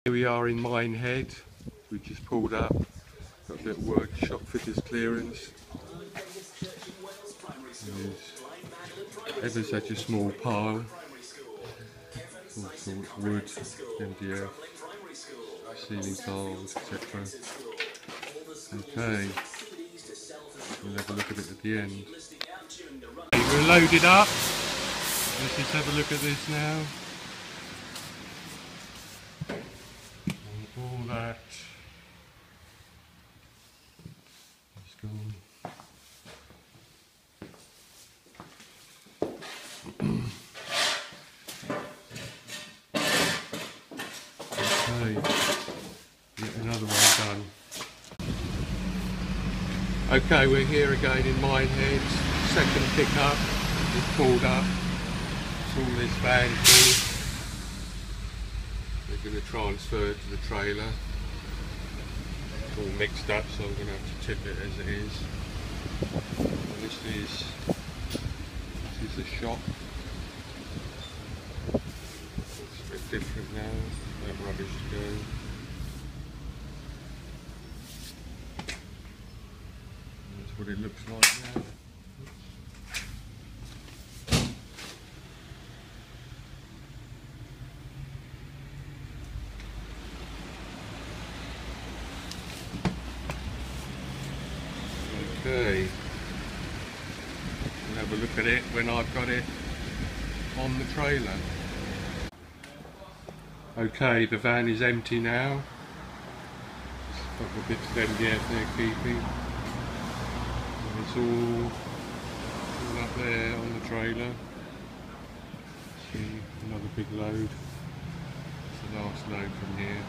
Here we are in Minehead. We just pulled up. Got a bit of work, Shopfitters clearance. There's ever such a small pile. All sorts of wood, MDF, ceiling tiles, etc. Okay, we'll have a look at it at the end. We're loaded up. Let's just have a look at this now. All that is gone. Okay, get another one done. Okay, we're here again in Minehead. Second pickup, just pulled up. It's all this van full. We're going to transfer it to the trailer. It's all mixed up, so I'm going to have to tip it as it is. And this is the shop. It's a bit different now. That rubbish to go. That's what it looks like now. Okay, we'll have a look at it when I've got it on the trailer. Okay, the van is empty now. A couple of bits of MDF they're keeping. And it's all up there on the trailer. See, another big load. It's the last load from here.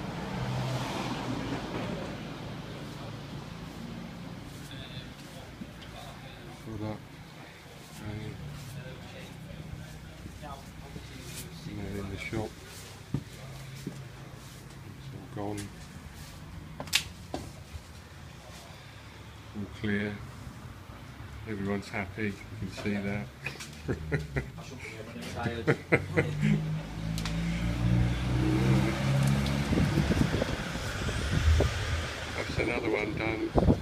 Fill up. And they're in the shop. It's all gone. All clear. Everyone's happy, you can see that. That's another one done.